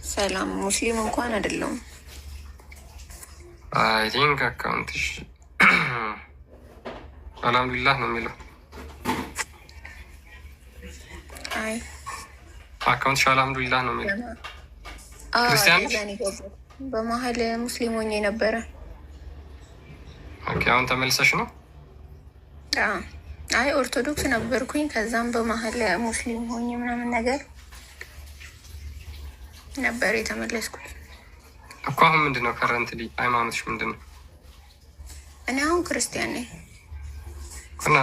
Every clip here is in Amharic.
ሰላም ሙስሊም እንኳን አይደለሁም። አይ ቲንክ አካውንትሽ አልሐምዱሊላህ ነው የሚለው። አይ አካውንትሽ አልሐምዱሊላህ ነው የሚለው። ክርስቲያን በመሀል ሙስሊም ሆኜ ነበረ። ኦኬ አሁን ተመልሰሽ ነው? አይ ኦርቶዶክስ ነበርኩኝ። ከዛም በመሀል ሙስሊም ሆኜ ምናምን ነገር ነበር የተመለስኩት እኮ። አሁን ምንድን ነው ከረንትሊ ሃይማኖትሽ ምንድን ነው? እኔ አሁን ክርስቲያን ነኝ። እና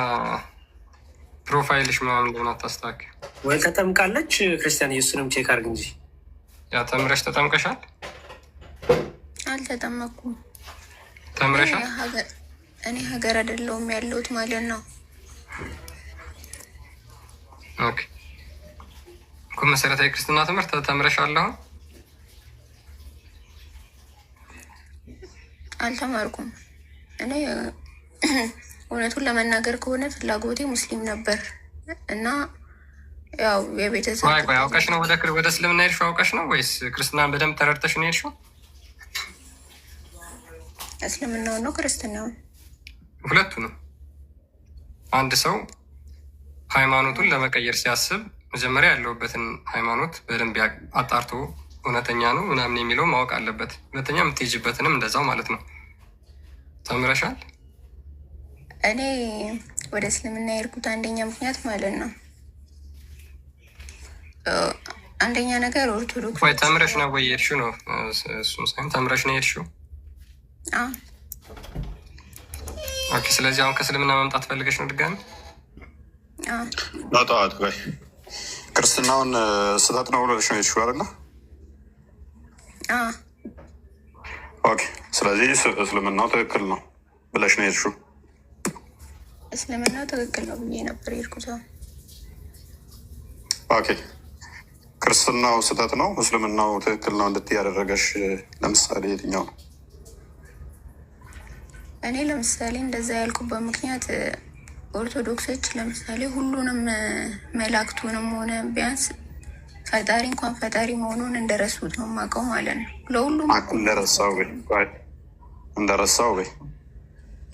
ፕሮፋይልሽ ምናምን እንደሆነ አታስተካክል ወይ? ተጠምቃለች ክርስቲያን። ኢየሱስንም ቼክ አድርግ እንጂ። ያ ተምረሽ ተጠምቀሻል? አልተጠመኩም። ተምረሻል? እኔ ሀገር አይደለሁም ያለሁት ማለት ነው። ኦኬ እኮ መሰረታዊ ክርስትና ትምህርት ተምረሻል? አሁን አልተማርኩም። እኔ እውነቱን ለመናገር ከሆነ ፍላጎቴ ሙስሊም ነበር እና ያው የቤተሰብ ቆይ አውቀሽ ነው ወደ እስልምና ሄድሽው? አውቀሽ ነው ወይስ ክርስትናን በደንብ ተረድተሽ ነው ሄድሽው? እስልምናውን ነው ክርስትናውን? ሁለቱንም። አንድ ሰው ሃይማኖቱን ለመቀየር ሲያስብ መጀመሪያ ያለውበትን ሃይማኖት በደንብ አጣርቶ እውነተኛ ነው ምናምን የሚለው ማወቅ አለበት። ሁለተኛ የምትሄጅበትንም እንደዛው ማለት ነው። ተምረሻል? እኔ ወደ እስልምና የሄድኩት አንደኛ ምክንያት ማለት ነው፣ አንደኛ ነገር ኦርቶዶክስ። ወይ ተምረሽ ነው ወይ የሄድሽው ነው? እሱም ሳይሆን ተምረሽ ነው የሄድሽው? ኦኬ። ስለዚህ አሁን ከእስልምና መምጣት ፈልገሽ ነው ድጋሚ? ጠዋት ቆይ ክርስትናውን ስህተት ነው ብለሽ ነው የሄድሽው አይደለ? ኦኬ። ስለዚህ እስልምናው ትክክል ነው ብለሽ ነው የሄድሽው? እስልምናው ትክክል ነው ብዬ ነበር የሄድኩት። ኦኬ። ክርስትናው ስህተት ነው እስልምናው ትክክል ነው እንድትይ ያደረገሽ ለምሳሌ የትኛው ነው? እኔ ለምሳሌ እንደዛ ያልኩበት ምክንያት ኦርቶዶክሶች ለምሳሌ ሁሉንም መላእክቱንም ሆነ ቢያንስ ፈጣሪ እንኳን ፈጣሪ መሆኑን እንደረሱት ነው የማውቀው ማለት ነው። ለሁሉም እንደረሳው ወይ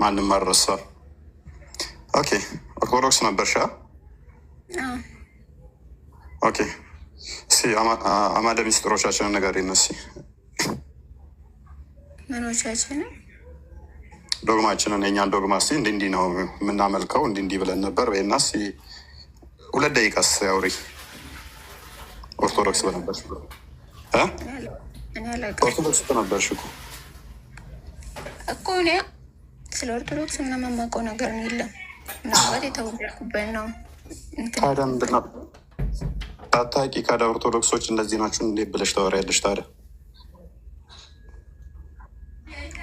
ማንም አልረሳም። ኦኬ። ኦርቶዶክስ ነበርሻ? ኦኬ። እስኪ አማደ ሚስጥሮቻችንን ንገሪን እስኪ። ምኖቻችንን? ዶግማችንን፣ የእኛን ዶግማ እስኪ እንዲህ ነው የምናመልከው እንዲህ ብለን ነበር ወይና እስኪ 2 ደቂቃስ ያውሪ። ኦርቶዶክስ በነበርሽ ኦርቶዶክስ በነበርሽ እኮ እኔ ስለ ኦርቶዶክስ ምንም የማውቀው ነገር የለም። ምናልባት የተወለድኩበት ነው። ታዲያ ምንድን ነው ታጣቂ ካዳ ኦርቶዶክሶች እንደዚህ ናቸው እንዴት ብለሽ ታወሪያለሽ ታዲያ?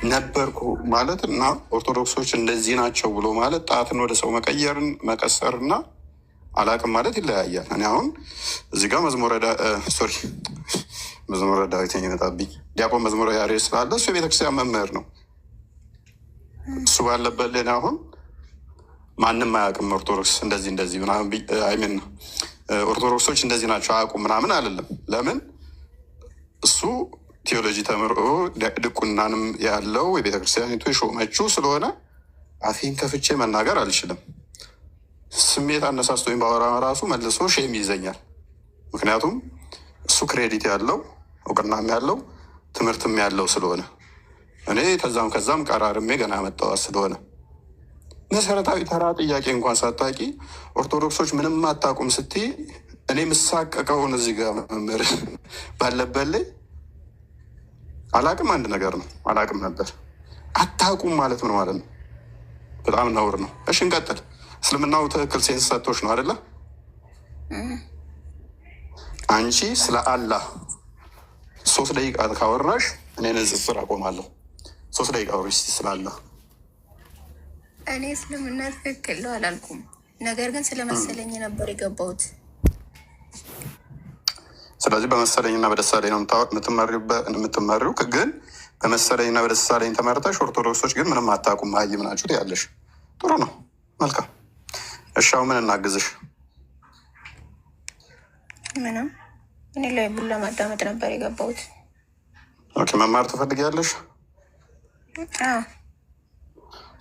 ነበርኩ ማለት እና ኦርቶዶክሶች እንደዚህ ናቸው ብሎ ማለት ጣትን ወደ ሰው መቀየርን መቀሰር እና አላቅም ማለት ይለያያል። እኔ አሁን እዚህ ጋር መዝሙረ ዳዊት የመጣብኝ ዲያቆን መዝሙረ ያሬድ ስላለ እሱ የቤተክርስቲያን መምህር ነው። እሱ ባለበት ሌላ አሁን ማንም አያውቅም ኦርቶዶክስ እንደዚህ ምናምን አይምን ኦርቶዶክሶች እንደዚህ ናቸው አያውቁም ምናምን አይደለም። ለምን እሱ ቴዎሎጂ ተምሮ ድቁናንም ያለው የቤተክርስቲያኒቱ የሾመችው ስለሆነ አፌን ከፍቼ መናገር አልችልም። ስሜት አነሳስቶ ወይም ባወራ ራሱ መልሶ ሼም ይዘኛል። ምክንያቱም እሱ ክሬዲት ያለው እውቅናም ያለው ትምህርትም ያለው ስለሆነ እኔ ከዛም ቀራርሜ ገና ያመጣዋት ስለሆነ መሰረታዊ ተራ ጥያቄ እንኳን ሳታቂ ኦርቶዶክሶች ምንም አታውቁም ስትይ እኔ ምሳቀቀውን እዚህ ጋር መምህር ባለበት ላይ አላቅም አንድ ነገር ነው። አላቅም ነበር አታውቁም ማለት ምን ማለት ነው? በጣም ነውር ነው። እሺ እንቀጥል። እስልምናው ትክክል ሴንስ ሰጥቶች ነው አይደለ? አንቺ ስለ አላህ 3 ደቂቃ ካወራሽ እኔ ንጽጽር አቆማለሁ። 3 ደቂቃ ወሪ ስለ አላህ። እኔ እስልምና ትክክል ነው አላልኩም፣ ነገር ግን ስለመሰለኝ ነበር የገባሁት። ስለዚህ በመሰለኝና በደሳለኝ ነው የምትመሪው። ግን በመሰለኝና በደሳለኝ ተመርተሽ ኦርቶዶክሶች ግን ምንም አታውቁም መሀይም ናችሁ ያለሽ። ጥሩ ነው፣ መልካም። እሺ አሁን ምን እናግዝሽ? ምንም እኔ ላይ ቡላ ማዳመጥ ነበር የገባሁት። ኦኬ፣ መማር ትፈልጊያለሽ? አዎ።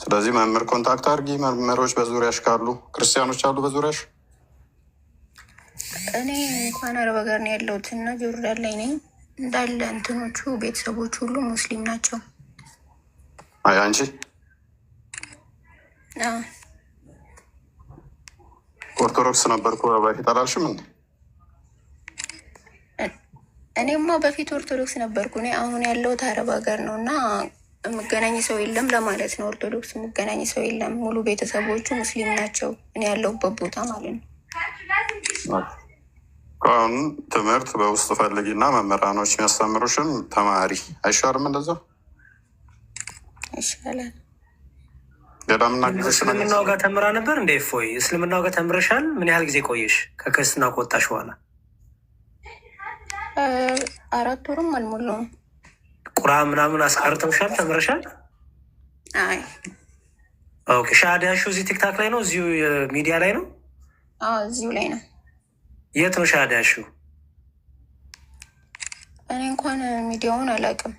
ስለዚህ መምህር ኮንታክት አድርጊ። መምህሮች በዙሪያሽ ካሉ፣ ክርስቲያኖች አሉ በዙሪያሽ? እኔ እንኳን አረብ ሀገር ነው ያለሁት እና ጆርዳን ላይ ነኝ። እንዳለ እንትኖቹ ቤተሰቦች ሁሉ ሙስሊም ናቸው። አይ አንቺ? አዎ። ኦርቶዶክስ ነበርኩ በፊት አላልሽም እንዴ? እኔማ በፊት ኦርቶዶክስ ነበርኩ። እኔ አሁን ያለሁት አረብ ሀገር ነው እና የምገናኝ ሰው የለም ለማለት ነው። ኦርቶዶክስ የምገናኝ ሰው የለም። ሙሉ ቤተሰቦቹ ሙስሊም ናቸው። እኔ ያለሁበት ቦታ ማለት ነው። አሁን ትምህርት በውስጥ ፈልጊና መምህራኖች የሚያስተምሩሽን ተማሪ አይሻልም? እንደዛ ይሻላል። ገዳምና እስልምናው ጋር ተምራ ነበር እንደ ፎይ እስልምናው ጋር ተምረሻል? ምን ያህል ጊዜ ቆየሽ ከክርስትና ከወጣሽ በኋላ? 4 ወርም አልሞላውም። ቁርአን ምናምን አስቀርተውሻል? ተምረሻል? አይ ኦኬ። ሻሃዳሹ እዚህ ቲክታክ ላይ ነው? እዚሁ ሚዲያ ላይ ነው? አዎ እዚሁ ላይ ነው። የት ነው ሻሃዳሹ? እኔ እንኳን ሚዲያውን አላውቅም።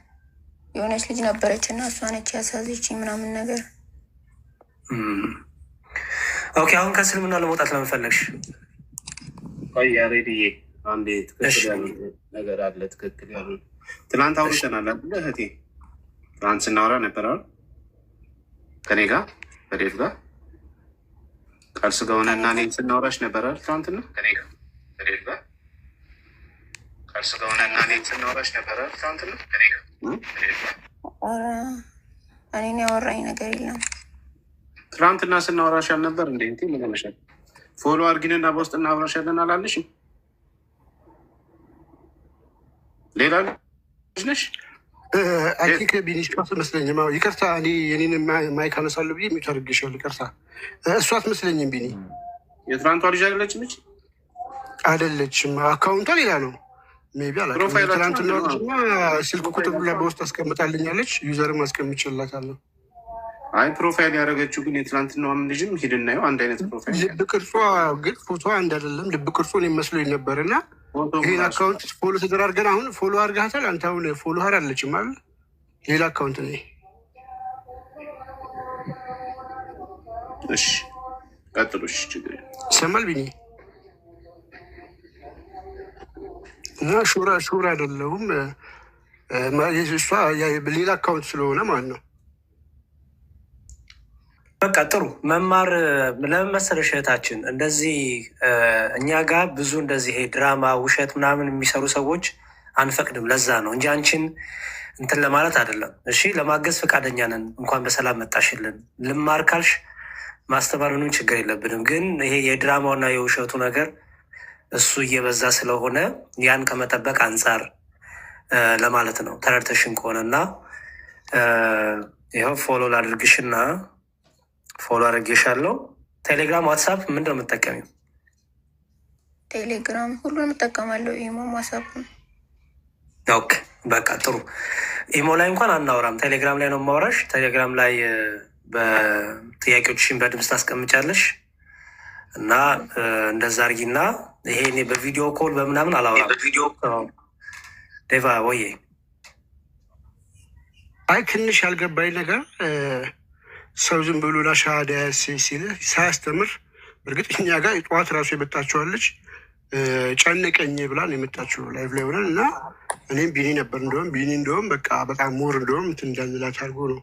የሆነች ልጅ ነበረች እና እሷ ነች ያሳዘች ምናምን ነገር። ኦኬ። አሁን ከእስልምና ለመውጣት ለምን ፈለግሽ? ቆይ ያሬድዬ አንዴ ትክክል ያሉ ነገር አለ። ትክክል ያሉ ትናንት አውርተናል አይደለ እህቴ? ትናንት ስናወራ ነበር አይደል? ከኔ ጋር በዴፍ ጋር ቃል ስጋ ሆነና እኔ ስናወራሽ ነበር አይደል? ትናንትና ከኔ ጋር በዴፍ ጋር ቃል ስጋ ሆነና እኔ ስናወራሽ ነበር አይደል? ትናንትና ከኔ ጋር በዴፍ ጋር እኔን ያወራኝ ነገር የለም። ትናንትና ስናወራሽ አልነበር እንዴ? እንቴ ምን ሆነሻል? ፎሎ አድርጊንና በውስጥ እናወራሻለን አላለሽም? ሌላ ልጅ ነሽ? አይ ቲንክ ቢኒሽ አትመስለኝም። ይቅርታ እኔ የኔን ማይክ አነሳለሁ ብዬ የሚቱ አድርጌሻለሁ። ይቅርታ እሷ አትመስለኝም። ቢኒ የትናንቷ ልጅ አይደለችም? ልጅ አይደለችም። አካውንቷ ሌላ ነው። ሜይ ቢ አላውቅም። ትናንትና ልጅማ ስልክ ቁጥር ብላ በውስጥ አስቀምጣልኛለች። ዩዘርም አስቀምጬላታለሁ። አይ ፕሮፋይል ያደረገችው ግን የትናንትናዋም ልጅም ሂድ እናየው አንድ አይነት ፕሮፋይል። ልብ ቅርጿ ግን ፎቶ አንድ አይደለም። ልብ ቅርጹ መስሎኝ ነበር እና ይህን አካውንት ፎሎ ተደራርገን አሁን ፎሎ አድርጋታል። አንተ አሁን ፎሎ ሀር አለችም አለ ሌላ አካውንት ነ። እሺ ቀጥሎች ችግር ይሰማል ቢኒ እና ሹር አይደለሁም። እሷ ሌላ አካውንት ስለሆነ ማለት ነው። በቃ ጥሩ መማር ለምን መሰለሽ እህታችን፣ እንደዚህ እኛ ጋር ብዙ እንደዚህ ይሄ ድራማ ውሸት ምናምን የሚሰሩ ሰዎች አንፈቅድም። ለዛ ነው እንጂ አንቺን እንትን ለማለት አይደለም። እሺ ለማገዝ ፈቃደኛ ነን። እንኳን በሰላም መጣሽልን። ልማር ካልሽ ማስተማር ምንም ችግር የለብንም። ግን ይሄ የድራማውና የውሸቱ ነገር እሱ እየበዛ ስለሆነ ያን ከመጠበቅ አንጻር ለማለት ነው። ተረድተሽን ከሆነና ይኸው ፎሎ ላድርግሽና ፎሎ አድርጌሻለሁ። ቴሌግራም፣ ዋትሳፕ ምንድን ነው የምጠቀሚው? ቴሌግራም ሁሉንም እጠቀማለሁ። ኢሞ፣ ዋትሳፕ። ኦኬ በቃ ጥሩ። ኢሞ ላይ እንኳን አናወራም፣ ቴሌግራም ላይ ነው የማወራሽ። ቴሌግራም ላይ በጥያቄዎችሽን በድምፅ ታስቀምጫለሽ እና እንደዛ አድርጊና ይሄ እኔ በቪዲዮ ኮል በምናምን አላወራም። ዴቫ ወዬ አይ ትንሽ ያልገባኝ ነገር ሰው ዝም ብሎ ላሻሃዳ ሲል ሳያስተምር፣ በእርግጥ እኛ ጋር ጠዋት ራሱ የመጣችዋለች ጨነቀኝ ብላ ነው የመጣችው ላይቭ ላይ ሆነን እና እኔም ቢኒ ነበር ቢኒ እንደውም በቃ በጣም ሞር እንደውም እንትን እንዳንላት አድርጎ ነው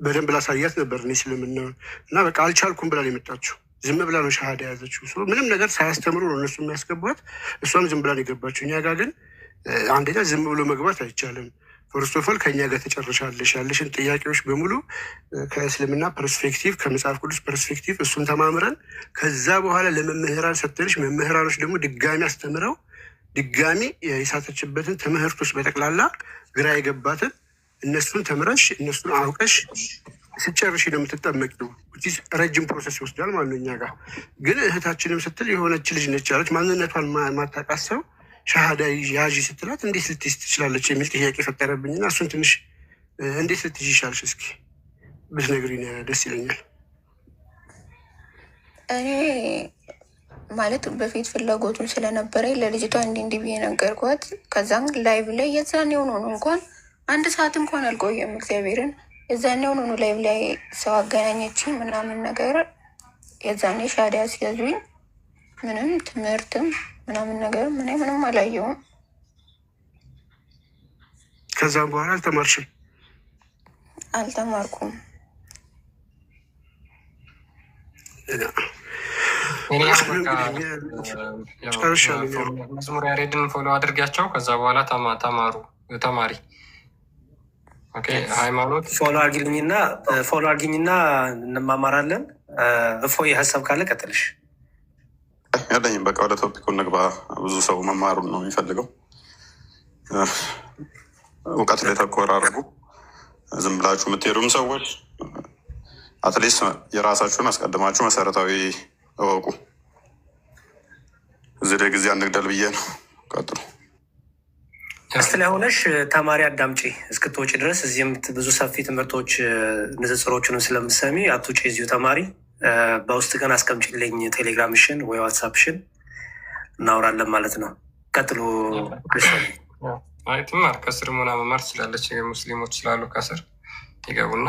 በደንብ ላሳያት ነበር እኔ ስለምናየው እና በቃ አልቻልኩም ብላ ነው የመጣችው። ዝም ብላ ነው ሻሃዳ የያዘችው። ምንም ነገር ሳያስተምሩ ነው እነሱ የሚያስገቧት። እሷም ዝም ብላ ነው የገባችው። እኛ ጋር ግን አንደኛ ዝም ብሎ መግባት አይቻልም። ፈርስቶፈል ከእኛ ጋር ተጨርሻለሽ፣ ያለሽን ጥያቄዎች በሙሉ ከእስልምና ፐርስፔክቲቭ ከመጽሐፍ ቅዱስ ፐርስፔክቲቭ እሱን ተማምረን ከዛ በኋላ ለመምህራን ሰጥተንሽ መምህራኖች ደግሞ ድጋሚ አስተምረው ድጋሚ የሳተችበትን ትምህርቶች በጠቅላላ ግራ የገባትን እነሱን ተምረሽ እነሱን አውቀሽ ስጨርሽ ነው የምትጠመቂው። ረጅም ፕሮሰስ ይወስዳል ማለት ነው። እኛ ጋር ግን እህታችንም ስትል የሆነች ልጅ ነች ያለች ማንነቷን ማታውቃት ሰው ሻሃዳ ያዥ ስትላት እንዴት ልትይዝ ትችላለች የሚል ጥያቄ ፈጠረብኝና እሱን ትንሽ እንዴት ልትይዥ ይሻልሽ እስኪ ብትነግሪኝ ደስ ይለኛል። እኔ ማለት በፊት ፍላጎቱን ስለነበረ ለልጅቷ እንዲህ ብዬ ነገርኳት። ከዛን ላይቭ ላይ የዛኔ ሆኖ ነው እንኳን 1 ሰዓት እንኳን አልቆየም። እግዚአብሔርን የዛኔ ሆኖ ነው ላይቭ ላይ ሰው አገናኘችኝ ምናምን ነገር። የዛኔ ሻዳ ሲያዙኝ ምንም ትምህርትም ምናምን ነገር ምንም አላየውም። ከዛም በኋላ አልተማርሽም? አልተማርኩም። መዝሙር ያሬድን ፎሎ አድርጊያቸው። ከዛ በኋላ ተማሪ ሃይማኖት ፎሎ አድርጊኝና እንማማራለን። እፎይ ሀሳብ ካለ ቀጥልሽ። ያለኝም በቃ ወደ ቶፒኩ እንግባ። ብዙ ሰው መማሩን ነው የሚፈልገው። እውቀት ላይ ተኮር አድርጉ። ዝም ብላችሁ የምትሄዱም ሰዎች አትሊስት የራሳችሁን አስቀድማችሁ መሰረታዊ እወቁ። እዚህ ላይ ጊዜ አንግደል ብዬ ነው። ቀጥሉ። እስቲ ላይ ሆነሽ ተማሪ አዳምጪ እስክትወጪ ድረስ። እዚህም ብዙ ሰፊ ትምህርቶች ንጽጽሮችንም ስለምሰሚ አትውጪ። እዚሁ ተማሪ። በውስጥ ግን አስቀምጪልኝ ቴሌግራምሽን ወይ ዋትሳፕሽን፣ እናወራለን ማለት ነው። ቀጥሉ። ትማር ከስር ሆና መማር ትችላለች። ሙስሊሞች ስላሉ ከስር ይገቡና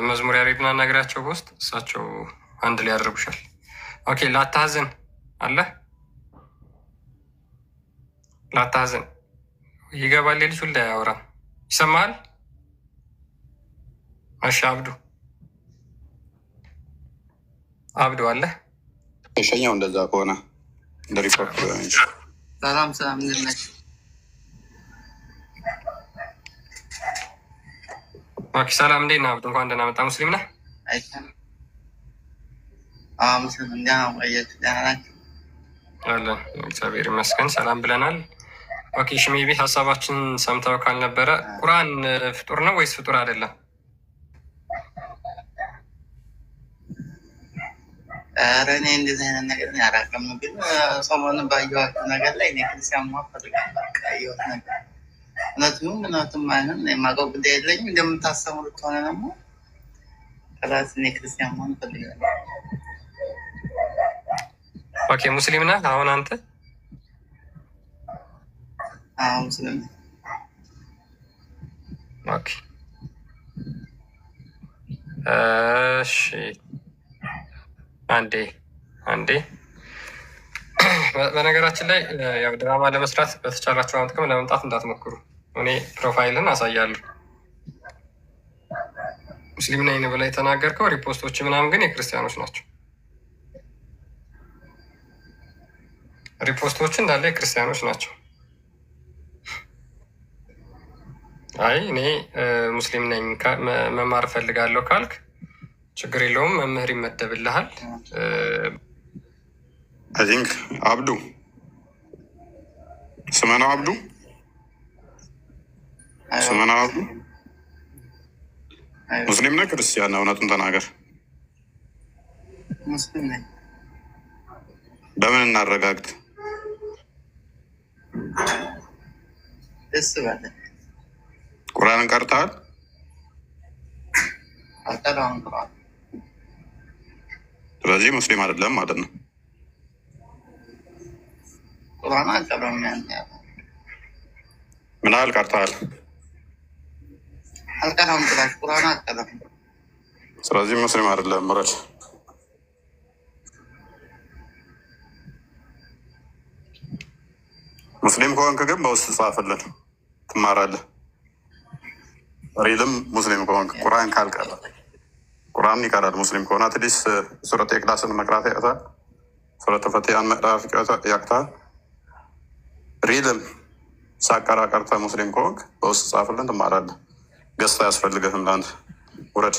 መዝሙር ያሬድን አናግራቸው በውስጥ እሳቸው አንድ ላይ ያደርጉሻል። ኦኬ። ላታዝን አለ ላታዝን ይገባል። ልጅ ሁላ ያወራም ይሰማል። እሺ አብዱ አለ የሸኛው እንደዛ ከሆነ እንደ ሪፖርት ሰላም ነች። ኦኬ ሰላም፣ እንዴት ነህ አብዱ? እንኳን ደህና መጣ። ሙስሊም ነህ? ሙስሊም አለን። እግዚአብሔር ይመስገን ሰላም ብለናል። ኦኬ ሽሜቢ ሀሳባችን ሰምተው ካልነበረ ቁርአን ፍጡር ነው ወይስ ፍጡር አይደለም? ኧረ እኔ እንደዚህ አይነት ነገር ያራቀም፣ ግን ሰሞኑን ባየኋቸው ነገር ላይ እኔ ክርስቲያን ፈልጋለሁ። ያየሁት ነገር እውነቱም አይሆን የማውቀው ጉዳይ የለኝም። እንደምታስተምሩት ከሆነ ደግሞ ከራስ እኔ ክርስቲያን መሆን ፈልጋለሁ። ኦኬ ሙስሊም ነህ አሁን አንተ? ሙስሊም ነህ? ኦኬ እሺ። አንዴ በነገራችን ላይ ያው ድራማ ለመስራት በተቻላችሁ ጥቅም ለመምጣት እንዳትሞክሩ። እኔ ፕሮፋይልን አሳያለሁ። ሙስሊም ነኝ ብለህ የተናገርከው ሪፖስቶች ምናምን ግን የክርስቲያኖች ናቸው። ሪፖስቶች እንዳለ የክርስቲያኖች ናቸው። አይ እኔ ሙስሊም ነኝ መማር እፈልጋለሁ ካልክ ችግር የለውም፣ መምህር ይመደብልሃል። አይ ቲንክ አብዱ ስመናው አብዱ ሙስሊም ነህ ክርስቲያን ነህ? እውነቱን ተናገር። ሙስሊም ነኝ። በምን እናረጋግጥ? ደስ ባለ ቁርአንን ቀርተሃል? አልቀራሁም። ስለዚህ ሙስሊም አይደለም ማለት ነው። ቁርአን አልቀራሁም። ምን ያህል ቀርተሃል? አልቀራሁም። ቁርአን አልቀራሁም። ስለዚህ ሙስሊም አይደለም። ምረድ። ሙስሊም ከሆንክ ግን በውስጥ ጻፍልን፣ ትማራለህ። ሪልም ሙስሊም ከሆንክ ቁርአን ካልቀረ ቁርአን ይቀራል። ሙስሊም ከሆነ አትሊስት ሱረት ኢኽላስን መቅራት ያቅታል። ሱረት ፈቲሃን መቅራት ያቅታል። ሪልም ሳቀራ ቀርተህ ሙስሊም ከሆንክ በውስጥ ጻፍልን፣ ትማራለህ። ገዝታ አያስፈልግህም ለአንተ። ውረድ።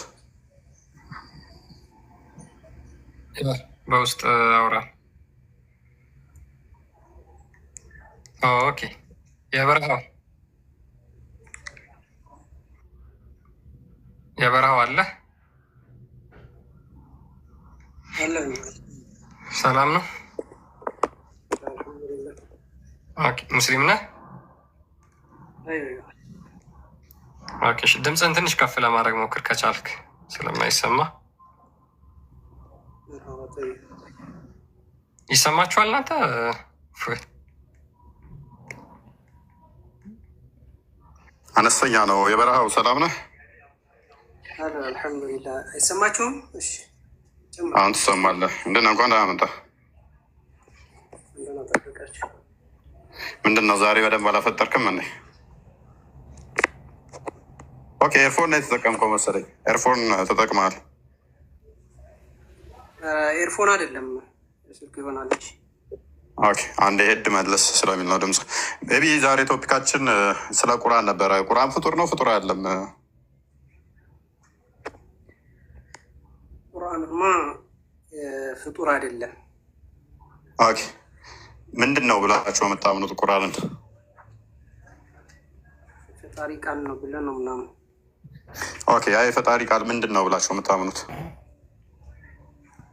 በውስጥ አውራ። ኦኬ የበረሃው አለ። ሰላም ነው። ሙስሊም ነህ? ድምፅን ትንሽ ከፍ ለማድረግ ሞክር ከቻልክ ስለማይሰማ። ይሰማችኋል እናንተ? አነስተኛ ነው የበረሃው። ሰላም ነህ? አልሐምዱሊላህ። አይሰማችሁም? እሺ አሁን ትሰማለህ። እንደና እንኳን ደህና መጣህ። ምንድን ነው ዛሬ በደንብ አላፈጠርክም እንዴ? ኦኬ ኤርፎን ነው የተጠቀምከው መሰለኝ። ኤርፎን ተጠቅመሃል። ኤርፎን አይደለም ስልክ ይሆናለች። ኦኬ አንድ ሄድ መለስ ስለሚል ነው ድምፅ። ቤቢ ዛሬ ቶፒካችን ስለ ቁርአን ነበረ። ቁርአን ፍጡር ነው ፍጡር አይደለም? ቁርአንማ ፍጡር አይደለም። ኦኬ ምንድን ነው ብላችሁ የምታምኑት ቁርአንን? ፈጣሪ ቃል ነው ብለን ነው ምናምን። ኦኬ ያ የፈጣሪ ቃል ምንድን ነው ብላችሁ የምታምኑት?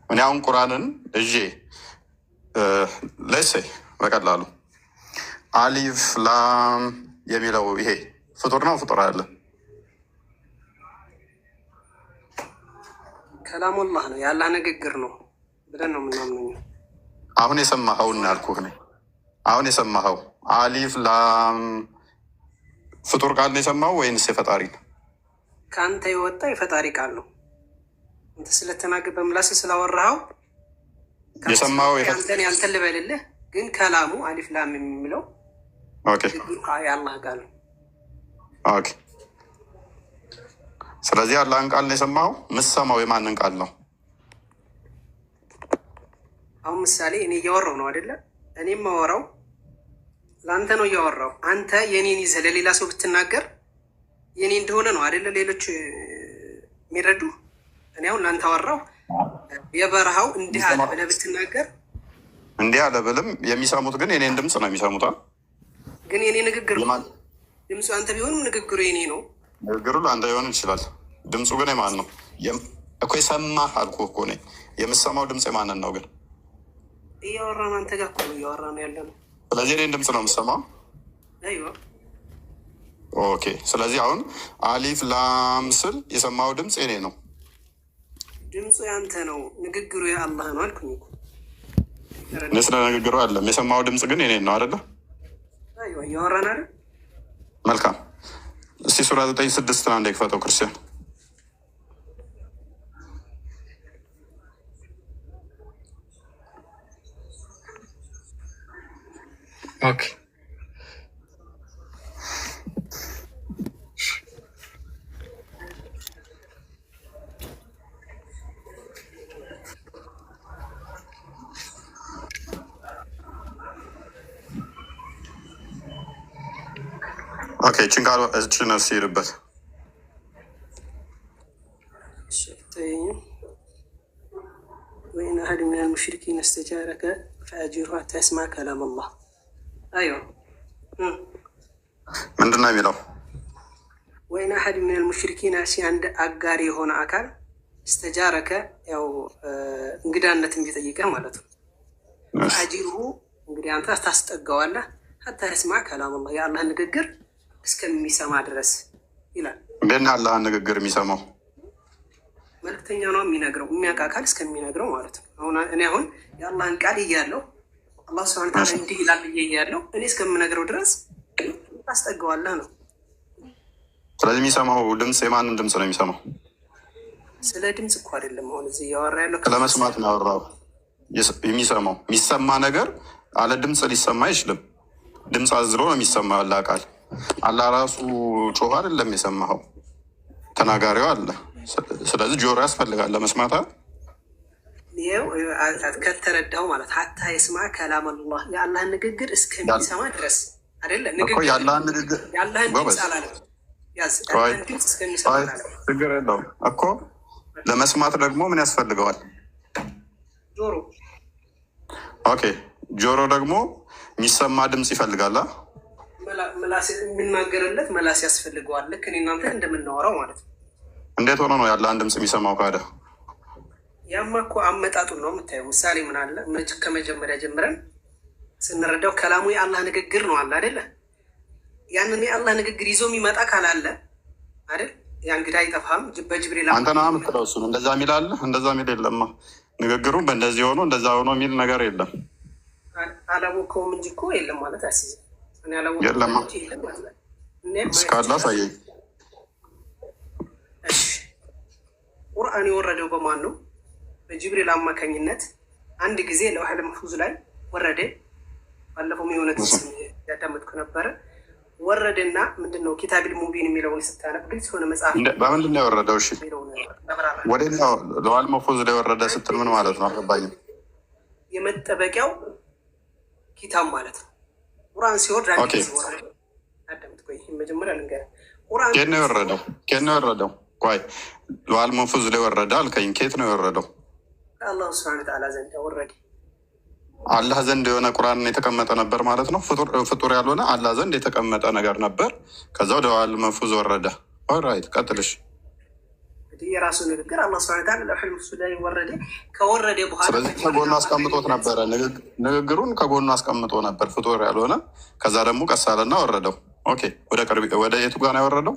እኔ አሁን ቁርአንን እዤ ለሴ በቀላሉ አሊፍ ላም የሚለው ይሄ ፍጡር ነው ፍጡር አይደለም? ከላሙላህ ነው የአላህ ንግግር ነው ብለን ነው ምናምን። አሁን የሰማኸውን ያልኩህ እኔ አሁን የሰማኸው አሊፍ ላም ፍጡር ቃል ነው የሰማው ወይንስ የፈጣሪ ነው? ከአንተ የወጣ የፈጣሪ ቃል ነው። አንተ ስለተናገር በምላስ ስላወራኸው የሰማው አንተን ያንተን ልበልልህ፣ ግን ከላሙ አሊፍ ላም የሚለው የአላህ ቃል ነው። ኦኬ ስለዚህ አላህን ቃል ነው የሰማኸው። የምትሰማው የማንን ቃል ነው? አሁን ምሳሌ እኔ እያወራው ነው አይደለ? እኔ የማወራው ለአንተ ነው እያወራው። አንተ የኔን ይዘህ ለሌላ ሰው ብትናገር የኔ እንደሆነ ነው አይደለ? ሌሎች የሚረዱ እኔ አሁን ለአንተ አወራው የበረሃው እንዲህ አለ ብለህ ብትናገር እንዲህ አለ ብልም የሚሰሙት ግን የኔን ድምፅ ነው የሚሰሙት። ግን የኔ ንግግር ድምፁ አንተ ቢሆንም ንግግሩ የኔ ነው። ንግግሩ ለአንተ ሊሆን ይችላል። ድምፁ ግን የማን ነው እኮ? የሰማህ አልኩህ እኮ እኔ የምሰማው ድምፅ የማንን ነው ግን? እያወራን አንተ ጋር እኮ ነው እያወራን ያለ ነው። ስለዚህ እኔን ድምፅ ነው የምሰማው። አይዋ ኦኬ ስለዚህ አሁን አሊፍ ላም ስል የሰማው ድምፅ የኔ ነው። ድምፁ ያንተ ነው፣ ንግግሩ የአላህ ነው አልኩኝ እኮ። እኔ ስለ ንግግሩ አይደለም የሰማው ድምፅ ግን የኔ ነው አይደለ? አይዋ እያወራን አይደል? መልካም እስቲ ሱራ 9:6 አንድ የክፈተው ክርስቲያን። ኦኬ ኦኬ ችንቃል እችን ሲሄድበት ወይን አሀድ ምን ልሙሽሪኪን እስተጃረከ ፈአጅርሁ ሐታ የስማ ከላም አላህ። አይዋ ምንድን ነው የሚለው? ወይን አሀድ ምን ልሙሽሪኪን አንድ አጋሪ የሆነ አካል እስተጃረከ ያው እንግዳነትን ቢጠይቀህ ማለት ነው። ፈአጅርሁ እንግዲህ አንተ ታስጠጋዋለህ ሐታ የስማ ከላም አላህ የአላህ ንግግር እስከሚሰማ ድረስ ይላል። ግን አላህን ንግግር የሚሰማው መልክተኛ ነው የሚነግረው፣ የሚያውቅ አካል እስከሚነግረው ማለት ነው። እኔ አሁን የአላህን ቃል እያለው አላህ ሱብሓነሁ ወተዓላ እንዲህ ይላል እያለው እኔ እስከምነግረው ድረስ ታስጠገዋለህ ነው። ስለዚህ የሚሰማው ድምፅ የማንን ድምፅ ነው የሚሰማው? ስለ ድምፅ እኮ አይደለም አሁን እዚህ እያወራ ያለው ለመስማት ነው ያወራው። የሚሰማው የሚሰማ ነገር አለ ድምፅ ሊሰማ አይችልም። ድምፅ አዝሎ ነው የሚሰማ ያለ ቃል። አላህ ራሱ ጮኸ አይደለም የሰማኸው፣ ተናጋሪው አለ። ስለዚህ ጆሮ ያስፈልጋል ለመስማት። ይኸው ከተረዳው ማለት ሀታ የስማ ከላም አላህ የአላህን ንግግር እስከሚሰማ ድረስ አይደለ? የአላህን ንግግር ድምፅ አላለም። ድምፅ እስከሚሰማ ችግር የለውም እኮ። ለመስማት ደግሞ ምን ያስፈልገዋል? ጆሮ። ኦኬ ጆሮ ደግሞ የሚሰማ ድምፅ ይፈልጋል። የሚናገርለት መላስ ያስፈልገዋል። ልክ እኔ እናንተ እንደምናወራው ማለት ነው። እንዴት ሆኖ ነው ያለህን ድምፅ የሚሰማው ካደ? ያማ እኮ አመጣጡን ነው የምታየው። ምሳሌ ምን አለ ከመጀመሪያ ጀምረን ስንረዳው ከላሙ የአላህ ንግግር ነው አለ አይደለ? ያንን የአላህ ንግግር ይዞ የሚመጣ ካላለ አይደል? ያ እንግዲህ አይጠፋም። በጅብሪል አንተ ና የምትለው እሱን እንደዛ የሚል አለ። እንደዛ የሚል የለማ። ንግግሩም በእንደዚህ ሆኖ እንደዛ ሆኖ የሚል ነገር የለም። አላወቀውም እንጂ እኮ የለም ማለት አያስይዝም። የለም እስካለ አሳየኝ። ቁርአን የወረደው በማን ነው? በጅብሪል አማካኝነት አንድ ጊዜ ለውሐል መሕፉዝ ላይ ወረደ። ባለፈው የሆነ ጊዜ ያዳመጥኩ ነበረ። ወረደና ምንድን ነው ኪታቢል ሙቢን የሚለውን ስታነብ ግልጽ የሆነ መጽሐፍ በምንድን ነው የወረደው? እሺ ወደ ለውሐል መሕፉዝ ላይ ወረደ ስትል ምን ማለት ነው? አልገባኝም። የመጠበቂያው ኪታብ ማለት ነው። ቁርአን ሲወርድ አንድ ጊዜ ወረደ። አዳምጥ ቆይ፣ መጀመሪያ ልንገርህ። ቁርአን ከየት ነው የወረደው? ከየት ነው የወረደው? ቆይ ለውሐል መሕፉዝ ላይ ወረደ አልከኝ። ከየት ነው የወረደው? ከአላህ ሱብሓነሁ ወተዓላ ዘንድ ወረደ። አላህ ዘንድ የሆነ ቁርአን የተቀመጠ ነበር ማለት ነው። ፍጡር ያልሆነ አላህ ዘንድ የተቀመጠ ነገር ነበር። ከዛ ወደ ለውሐል መሕፉዝ ወረደ። ኦልራይት ቀጥልሽ። እንግዲህ የራሱ ንግግር አላህ ሱብሓነሁ ወተዓላ ለውሐል መሕፉዝ ላይ ወረደ። ከወረደ በኋላ ስለዚህ ከጎኑ አስቀምጦት ነበረ። ንግግሩን ከጎኑ አስቀምጦ ነበር ፍጡር ያልሆነ። ከዛ ደግሞ ቀሳለና ወረደው። ኦኬ ወደ የቱ ጋር ነው ያወረደው?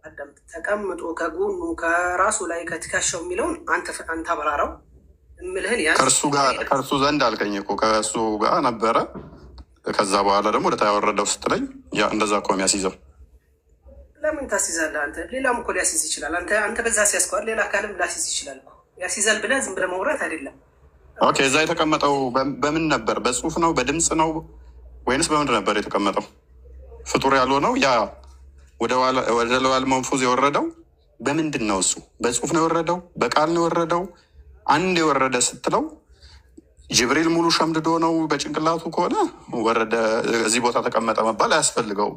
አዳምጥ። ተቀምጦ ከጎኑ ከራሱ ላይ ከትከሻው የሚለውን አንተ አብራራው። እምልህን ያዝ። ከእርሱ ዘንድ አልከኝ እኮ ከእሱ ጋር ነበረ። ከዛ በኋላ ደግሞ ወደ ታች ያወረደው ስትለኝ እንደዛ እኮ የሚያስይዘው። ለምን ታስይዛለህ አንተ? ሌላም እኮ ሊያስይዝ ይችላል። አንተ በዛ ሲያስከዋል፣ ሌላ አካልም ሊያስይዝ ይችላል። ያስይዛል ብለህ ዝም ብለህ መውራት አይደለም። ኦኬ እዛ የተቀመጠው በምን ነበር? በጽሁፍ ነው በድምፅ ነው ወይንስ በምንድን ነበር የተቀመጠው? ፍጡር ያልሆነው ያ ወደ ለውሐል መሕፉዝ የወረደው በምንድን ነው? እሱ በጽሁፍ ነው የወረደው? በቃል ነው የወረደው? አንድ የወረደ ስትለው ጅብሪል ሙሉ ሸምድዶ ነው በጭንቅላቱ ከሆነ ወረደ፣ እዚህ ቦታ ተቀመጠ መባል አያስፈልገውም።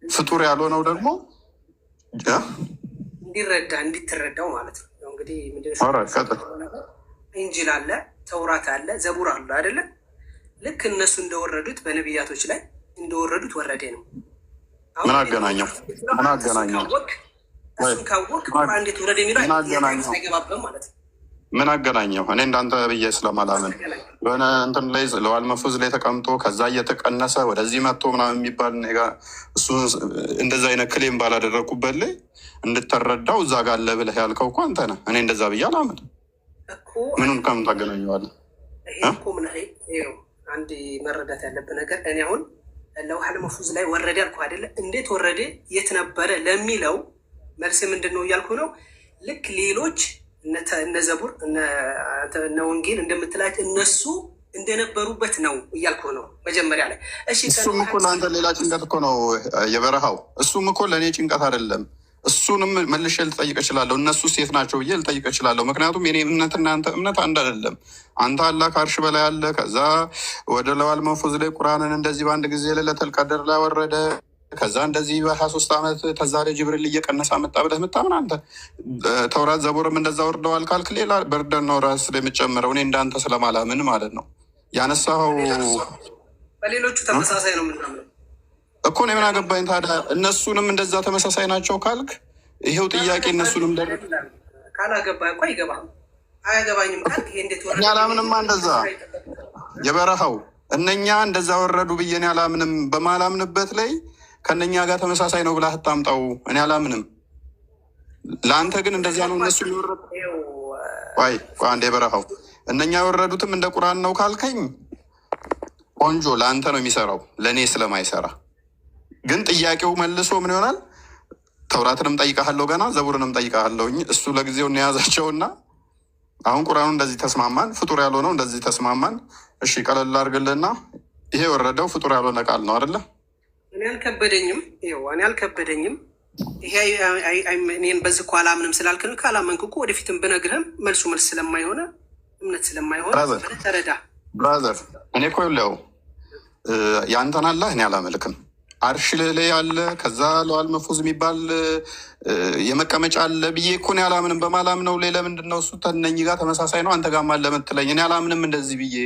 ፍጡር ያልሆነው ደግሞ እንዲትረዳው ማለት ነው። እንግዲህ ኢንጂል አለ፣ ተውራት አለ፣ ዘቡር አለ አይደለ? ልክ እነሱ እንደወረዱት በነቢያቶች ላይ እንደወረዱት ወረደ ነው። ምን አገናኘው? ምን አገናኘው? እሱን ካወቅ እንዴት ወረደ የሚለው አይገባበም ማለት ነው። ምን አገናኘው? እኔ እንዳንተ ብዬ ስለማላምን የሆነ እንትን ላይ ለውሐል መሕፉዝ ላይ ተቀምጦ ከዛ እየተቀነሰ ወደዚህ መጥቶ ምናምን የሚባል እሱ እንደዛ አይነት ክሌም ባላደረግኩበት ላይ እንድትረዳው እዛ ጋር አለ ብለህ ያልከው እኮ አንተ ነህ። እኔ እንደዛ ብዬ አላምን። ምኑን ከምን ታገናኘዋለህ? አንድ መረዳት ያለብህ ነገር እኔ አሁን ለውሐል መሕፉዝ ላይ ወረደ ያልኩህ አይደለ? እንዴት ወረደ፣ የት ነበረ ለሚለው መልስ ምንድን ነው እያልኩ ነው። ልክ ሌሎች እነ ዘቡር እነ ወንጌል እንደምትላቸው እነሱ እንደነበሩበት ነው እያልኩ ነው መጀመሪያ ላይ። እሱም እኮ ለአንተ ሌላ ጭንቀት እኮ ነው የበረሃው። እሱም እኮ ለእኔ ጭንቀት አይደለም። እሱንም መልሼ ልጠይቅ እችላለሁ። እነሱ ሴት ናቸው ብዬ ልጠይቅ እችላለሁ። ምክንያቱም የኔ እምነትና አንተ እምነት አንድ አይደለም። አንተ አላህ ከአርሽ በላይ አለ። ከዛ ወደ ለውሐል መሕፉዝ ላይ ቁርአንን እንደዚህ በአንድ ጊዜ ለይለቱል ቀድር ላይ ወረደ። ከዛ እንደዚህ በ23 ዓመት ከዛ ላይ ጅብሪል እየቀነሰ መጣ ብለህ የምታምን አንተ። ተውራት ዘቡርም እንደዛ ወርደዋል ካልክ ሌላ በርደን ነው ራስ የምጨምረው። እኔ እንዳንተ ስለማላምን ማለት ነው ያነሳኸው። በሌሎቹ ተመሳሳይ ነው ምናምን እኮ ነው። ምን አገባኝ ታዲያ? እነሱንም እንደዛ ተመሳሳይ ናቸው ካልክ ይሄው ጥያቄ እነሱንም ካላገባህ እኮ አይገባም። አያገባኝም ካልክ ይሄ እንዴት ወረደ? እኔ አላምንማ እንደዛ የበረሃው እነኛ እንደዛ ወረዱ ብዬ እኔ አላምንም። በማላምንበት ላይ ከእነኛ ጋር ተመሳሳይ ነው ብላ አታምጣው። እኔ አላምንም። ለአንተ ግን እንደዚያ ነው። እነሱ የሚወረዱ አንድ የበረሃው እነኛ የወረዱትም እንደ ቁርአን ነው ካልከኝ ቆንጆ፣ ለአንተ ነው የሚሰራው፣ ለእኔ ስለማይሰራ። ግን ጥያቄው መልሶ ምን ይሆናል? ተውራትንም ጠይቃለሁ፣ ገና ዘቡርንም ጠይቃለሁ። እሱ ለጊዜው እንያዛቸውና አሁን ቁርአኑ እንደዚህ ተስማማን፣ ፍጡር ያልሆነው እንደዚህ ተስማማን። እሺ ቀለል አድርግልና ይሄ የወረደው ፍጡር ያልሆነ ቃል ነው አይደለ? እኔ አልከበደኝም። ይሄ እኔን በዚህ እኮ አላምንም ስላልክ ነው። ካላመንክ እኮ ወደፊትም ብነግርህም መልሱ መልስ ስለማይሆነ እምነት ስለማይሆነ ተረዳ ብራዘር። እኔ እኮ ይኸውልህ ያንተን አላህ እኔ አላመልክም። አርሽ ላይ አለ፣ ከዛ ለውሐል መሕፉዝ የሚባል የመቀመጫ አለ ብዬ እኮ እኔ አላምንም። በማላምነው ላይ ለምንድን ነው እሱ ተነኝ ጋር ተመሳሳይ ነው አንተ ጋር ማለ ምትለኝ? እኔ አላምንም እንደዚህ ብዬ።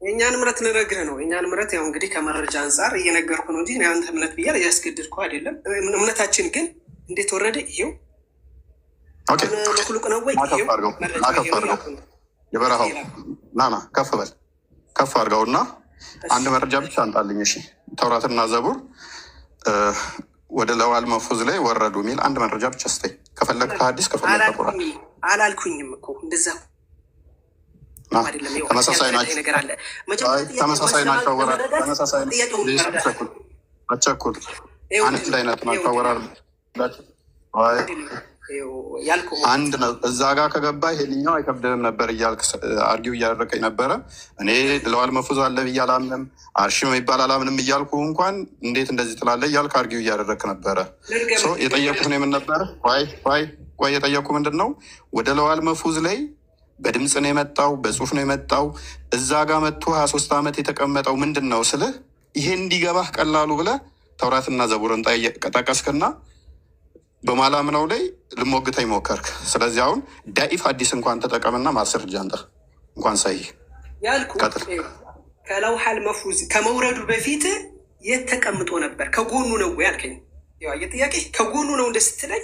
የእኛን እምነት ልነግርህ ነው። የእኛን እምነት ያው እንግዲህ ከመረጃ አንጻር እየነገርኩ ነው እንጂ አንተ እምነት ብዬ ያስገድድኩ አይደለም። እምነታችን ግን እንዴት ወረደ? ይሄው መክሉቅ ነው ወይ? የበረሃው ናና ከፍ በል ከፍ አድርገውና አንድ መረጃ ብቻ አንጣልኝ። እሺ ተውራትና ዘቡር ወደ ለውሐል መሕፉዝ ላይ ወረዱ የሚል አንድ መረጃ ብቻ ስጠኝ። ከፈለግ ከሀዲስ ከፈለግ ቁርአን። አላልኩኝም እኮ እንደዛ ተመሳሳይ ናቸው። ተመሳሳይ ናቸው። ተመሳሳይ አቸኩል አንድ አይነት ናቸው። አንድ ነው። እዛ ጋር ከገባ ይሄንኛው አይከብድም ነበር እያልክ አርጊው እያደረቀኝ ነበረ። እኔ ለዋል መፉዝ አለ ብዬ አላምንም፣ አርሺ የሚባል አላምንም እያልኩ እንኳን እንዴት እንደዚህ ትላለህ እያልክ አርጊው እያደረክ ነበረ። የጠየቁት ነው የምን ነበረ? ቆይ የጠየቁ ምንድን ነው? ወደ ለዋል መፉዝ ላይ በድምፅ ነው የመጣው፣ በጽሁፍ ነው የመጣው። እዛ ጋር መጥቶ 23 ዓመት የተቀመጠው ምንድን ነው ስልህ ይሄ እንዲገባህ ቀላሉ ብለህ ተውራትና ዘቡርን ጠቀስክና በማላምነው ላይ ልሞግተኝ ሞከርክ። ስለዚህ አሁን ዳኢፍ አዲስ እንኳን ተጠቀምና ማስረጃ አንተ እንኳን ሳይ ያልኩ ከለውሐል መፉዝ ከመውረዱ በፊት የት ተቀምጦ ነበር? ከጎኑ ነው ወይ አልከኝ። ጥያቄ ከጎኑ ነው እንደ ስትለኝ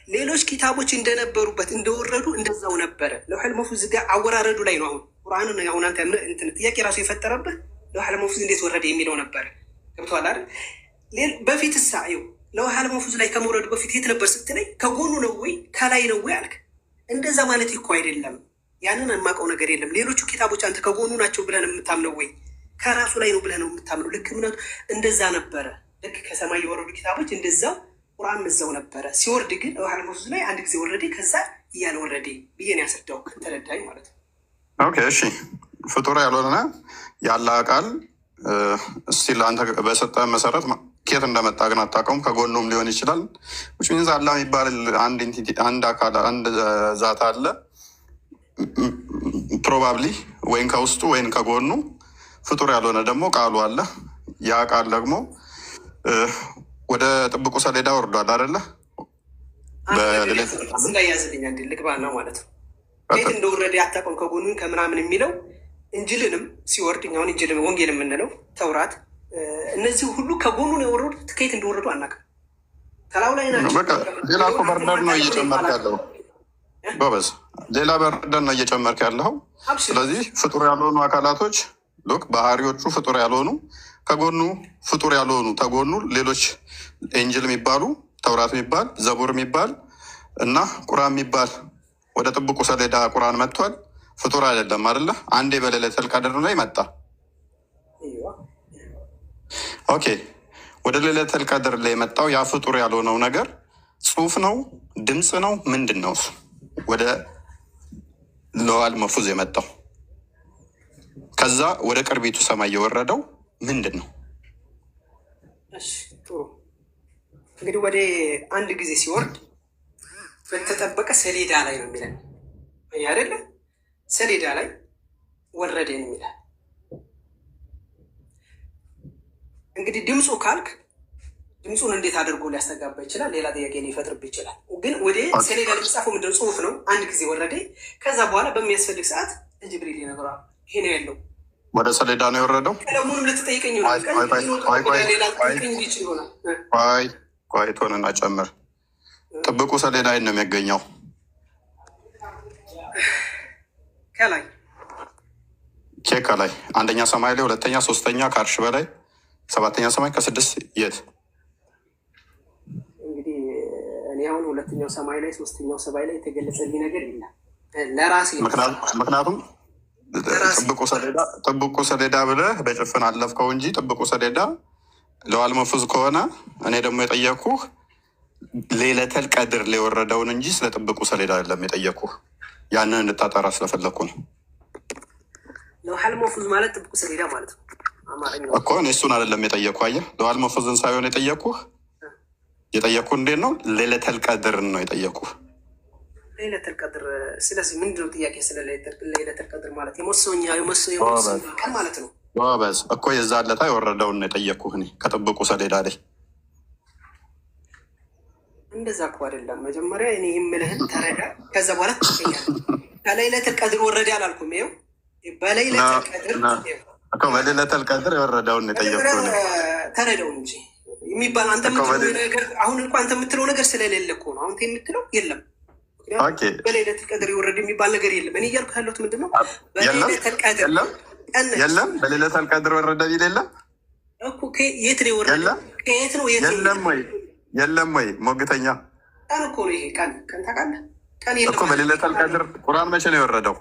ሌሎች ኪታቦች እንደነበሩበት እንደወረዱ እንደዛው ነበረ። ለውሐል መፉዝ ጋር አወራረዱ ላይ ነው አሁን ቁርአንን አሁን አንተ እንትን ጥያቄ ራሱ የፈጠረብህ ለውሐል መፉዝ እንዴት ወረደ የሚለው ነበረ። ገብቶሃል አይደል? በፊት ሳየው ለውሐል መፉዝ ላይ ከመውረዱ በፊት የት ነበር ስትለኝ ከጎኑ ነው ወይ ከላይ ነው ወይ አልክ። እንደዛ ማለት እኮ አይደለም። ያንን የማውቀው ነገር የለም። ሌሎቹ ኪታቦች አንተ ከጎኑ ናቸው ብለህ ነው የምታምነው ወይ ከራሱ ላይ ነው ብለህ ነው የምታምነው? ልክ እምነቱ እንደዛ ነበረ። ልክ ከሰማይ የወረዱ ኪታቦች እንደዛው ቁርአን እዛው ነበረ። ሲወርድ ግን ለውሐል መፉዝ ላይ አንድ ጊዜ ወረደ፣ ከዛ እያልወረደ ብዬ ነው ያስረዳው። ከተረዳኝ ማለት ነው። ኦኬ እሺ። ፍጡር ያልሆነ ያለ ቃል እስቲ ለአንተ በሰጠ መሰረት ኬት እንደመጣ ግን አታውቀውም። ከጎኑም ሊሆን ይችላል። ውጭ ሚንስ አላ የሚባል አንድ አካል አንድ ዛት አለ። ፕሮባብሊ ወይም ከውስጡ ወይም ከጎኑ። ፍጡር ያልሆነ ደግሞ ቃሉ አለ። ያ ቃል ደግሞ ወደ ጥብቁ ሰሌዳ ወርዷል አይደለ? ላይ ያዝልኛ ልግባ ነው ማለት ነው። ቤት እንደወረደ አታውቀውም ከጎኑ ከምናምን የሚለው እንጅልንም ሲወርድ እኛውን እንጅልን ወንጌል የምንለው ተውራት እነዚህ ሁሉ ከጎኑ ነው የወረዱት። ከየት እንደወረዱ አናውቅም። ከላዩ ላይ ናቸው። ሌላ እኮ በርደር ነው እየጨመርክ ያለው ጎበዝ፣ ሌላ በርደር ነው እየጨመርክ ያለው። ስለዚህ ፍጡር ያልሆኑ አካላቶች ሉክ ባህሪዎቹ ፍጡር ያልሆኑ ከጎኑ ፍጡር ያልሆኑ ተጎኑ ሌሎች ኤንጅል የሚባሉ ተውራት የሚባል ዘቡር የሚባል እና ቁርአን የሚባል ወደ ጥብቁ ሰሌዳ ቁርአን መጥቷል። ፍጡር አይደለም አይደለ? አንዴ በሌለቱል ቀድር ላይ መጣ። ኦኬ ወደ ሌለቱል ቀድር ላይ የመጣው ያ ፍጡር ያልሆነው ነገር ጽሁፍ ነው ድምፅ ነው ምንድን ነው? ወደ ለዋል መፉዝ የመጣው ከዛ ወደ ቅርቢቱ ሰማይ የወረደው ምንድን ነው? ጥሩ እንግዲህ ወደ አንድ ጊዜ ሲወርድ በተጠበቀ ሰሌዳ ላይ ነው የሚለን አይደለ? ሰሌዳ ላይ ወረደ ነው የሚለን። እንግዲህ ድምፁ ካልክ ድምፁን እንዴት አድርጎ ሊያስተጋባ ይችላል? ሌላ ጥያቄ ሊፈጥርብ ይችላል። ግን ወደ ሰሌዳ የሚጻፈው ምንድን ጽሁፍ ነው። አንድ ጊዜ ወረደ። ከዛ በኋላ በሚያስፈልግ ሰዓት ጅብሪል ይነግረዋል። ይሄ ነው ያለው። ወደ ሰሌዳ ነው የወረደው። ቀለሙንም ልትጠይቀኝ ቆይ ቶንና ጨምር። ጥብቁ ሰሌዳ ነው የሚገኘው ከላይ ኬክ ከላይ አንደኛ ሰማይ ላይ፣ ሁለተኛ፣ ሶስተኛ ከአርሽ በላይ፣ ሰባተኛ ሰማይ ከስድስት የት? እንግዲህ እኔ አሁን ሁለተኛው ሰማይ ላይ ሶስተኛው ሰማይ ላይ የተገለጸልኝ ነገር የለም ለራሴ። ምክንያቱም ጥብቁ ሰሌዳ ብለህ በጭፍን አለፍከው እንጂ ጥብቁ ሰሌዳ ለዋል መፉዝ ከሆነ እኔ ደግሞ የጠየኩህ ሌለቱል ቀድር ላይ የወረደውን እንጂ ስለ ጥብቁ ሰሌዳ አይደለም የጠየኩህ። ያንን እንድታጠራ ስለፈለግኩ ነው። ለዋል መፉዝ ማለት ጥብቁ ሰሌዳ ማለት ነው እኮ። እኔ እሱን አይደለም የጠየኩህ። አየህ፣ ለዋል መፉዝን ሳይሆን የጠየኩህ እንዴት ነው ሌለቱል ቀድርን ነው የጠየኩህ። ሌለቱል ቀድር ስለዚህ ምንድነው ጥያቄ? ስለ ሌለቱል ቀድር ማለት የመወሰኛ ቀን ማለት ነው። በዝ እኮ የዛ ለታ የወረደውን ነው የጠየኩህ እኔ ከጥብቁ ሰሌዳ ላይ። እንደዛ እኮ አይደለም። መጀመሪያ እኔ የምልህን ተረዳ፣ ከዛ በኋላ ትገኛለህ። ከሌለቱል ቀድር ወረደ አላልኩም። ይኸው በሌለቱል ቀድር የወረደውን ነው የጠየኩህ እኔ። ተረዳው እንጂ የሚባል አንተ የምትለው ነገር አሁን እንኳ አንተ የምትለው ነገር ስለሌለ እኮ ነው። አሁን የምትለው የለም። በሌለቱል ቀድር የወረደ የሚባል ነገር የለም። እኔ እያልኩ ያለሁት ምንድን ነው? በሌለቱል ቀድር የለም። በሌለቱል ቀድር ወረደ ቢል የለም እኮ። የት ነው የወረደ? ከየት ነው? የለም ወይ ሞግተኛ ቀን እኮ ነው ይሄ። ቀን ታውቃለህ? ቀን የለም እኮ በሌለቱል ቀድር። ቁርአን መቼ ነው የወረደው?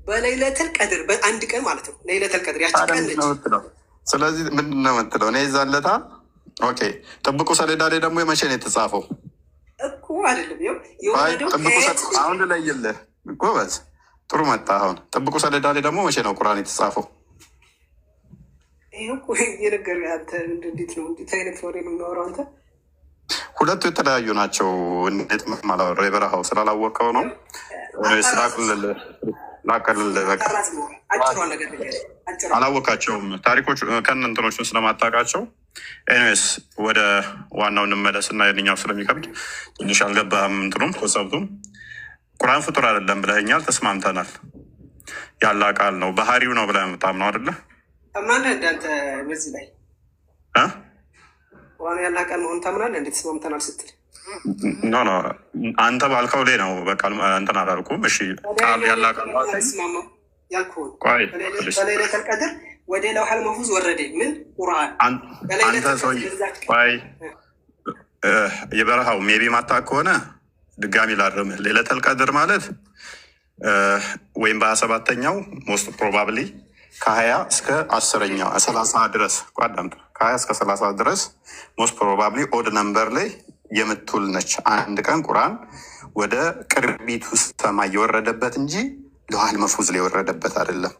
በሌለተል ቀድር በአንድ ቀን ማለት ነው። ሌለተል ቀድር ያቺ ቀን ነች። ስለዚህ ምንድን ነው የምትለው? እኔ ይዛለታ ኦኬ። ጥብቁ ሰሌዳ ላይ ደግሞ የመቼ ነው የተጻፈው እኮ አይደለም። የወረደው አሁን ልለይልህ። ጎበዝ ጥሩ መጣ። አሁን ጥብቁ ሰሌዳ ላይ ደግሞ መቼ ነው ቁርአን የተጻፈው? ይሄ እኮ የነገር አንተ እንዴት ነው እንዴት አይነት ወሬ ነው የሚያወራው አንተ? ሁለቱ የተለያዩ ናቸው። እንዴት ማላወራ የበረሃው ስላላወቀው ነው ላቀልል በቃ አላወቃቸውም። ታሪኮች ከእንትኖቹን ስለማታውቃቸው ኤኒዌይስ ወደ ዋናው እንመለስ እና የትኛው ስለሚከብድ ትንሽ አልገባህም። እንትኑም ኮንሰብቱም ቁርአን ፍጡር አይደለም ብለኸኛል፣ ተስማምተናል። ያለ ቃል ነው ባህሪው ነው ብለህ የምታምነው ነው አይደለ? ታምናለህ እንዳንተ በዚህ ላይ ቁርአን ያለ ቃል መሆን ታምናለህ? እንዴት ተስማምተናል ስትል ኖ አንተ ባልከው ላይ ነው በቃ እንትን አላልኩም። እሺ ቃል ያለ ቃል ተስማማው ያልኩህ በሌለተል ቀድር ወደ ለውሐል መሕፉዝ ወረደ። ምን ቁርአን አንተ ሰው ወይ የበረሃው ሜቢ ማታውቅ ከሆነ ድጋሚ ላርምህ። ሌለተል ቀድር ማለት ወይም በ27ኛው ሞስት ፕሮባብሊ ከ20 እስከ 10ኛው 30 ድረስ ቋዳምጥ ከ20 እስከ 30 ድረስ ሞስት ፕሮባብሊ ኦድ ነምበር ላይ የምትውል ነች። አንድ ቀን ቁርአን ወደ ቅርቢቱ ሰማይ የወረደበት እንጂ ለውሐል መሕፉዝ ላይ የወረደበት አይደለም።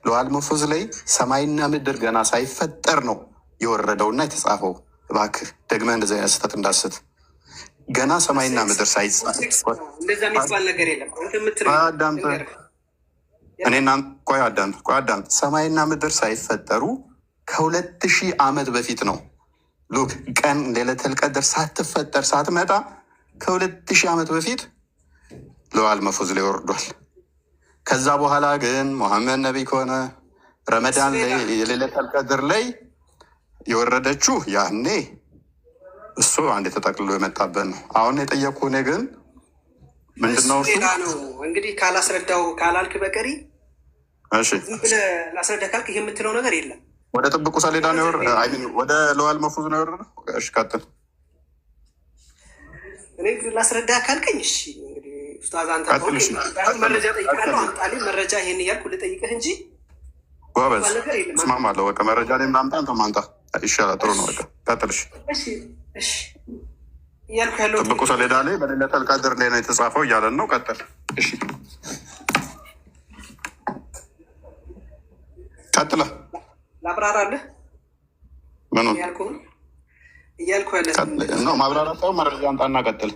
ለውሐል መሕፉዝ ላይ ሰማይና ምድር ገና ሳይፈጠር ነው የወረደውና የተጻፈው። እባክህ ደግመህ እንደዚህ አይነት ስህተት እንዳስት። ገና ሰማይና ምድር ሳይጻፍ እንደዛ የሚባል ነገር የለም። እኔና ቆይ አዳምጥ። ሰማይና ምድር ሳይፈጠሩ ከ2000 ዓመት በፊት ነው። ሉክ ቀን ሌለተል ቀድር ሳትፈጠር ሳትመጣ ከ2000 ዓመት በፊት ለውሐል መሕፉዝ ላይ ወርዷል። ከዛ በኋላ ግን ሙሐመድ ነቢይ ከሆነ ረመዳን ላይ የሌለተል ቀድር ላይ የወረደችው ያኔ እሱ አንድ ተጠቅልሎ የመጣበት ነው። አሁን የጠየቅኩ እኔ ግን ምንድነው እሱ እንግዲህ ካላስረዳው ካላልክ በቀሪ ዝም ብለህ ላስረዳ ካልክ ይህ የምትለው ነገር የለም። ወደ ጥብቁ ሰሌዳ ነው ወደ ለውሐል መሕፉዝ ነው የወረደው። እሺ ቀጥል። እኔ ላስረዳ ካልከኝ እሺ እንግዲህ ኡስታዝ አንተ መረጃ ጠይቃለሁ አምጣልኝ መረጃ ይሄን እያልኩ ልጠይቅህ እንጂ ጎበዝ እስማማለሁ። በቃ መረጃ ላይ ምናምጣ አንተ ማንጣ ይሻላል። ጥሩ ነው። በቃ ቀጥል። እሺ እያልኩ ያለው ጥብቁ ሰሌዳ ላይ በሌለተል ቀድር ላይ ነው የተጻፈው እያለን ነው። ቀጥል። እሺ ቀጥለ ላብራራለህ። ምኑ እያልኩ ያለ ነው ማብራራት ሰው መረጃ አምጣና ቀጥል።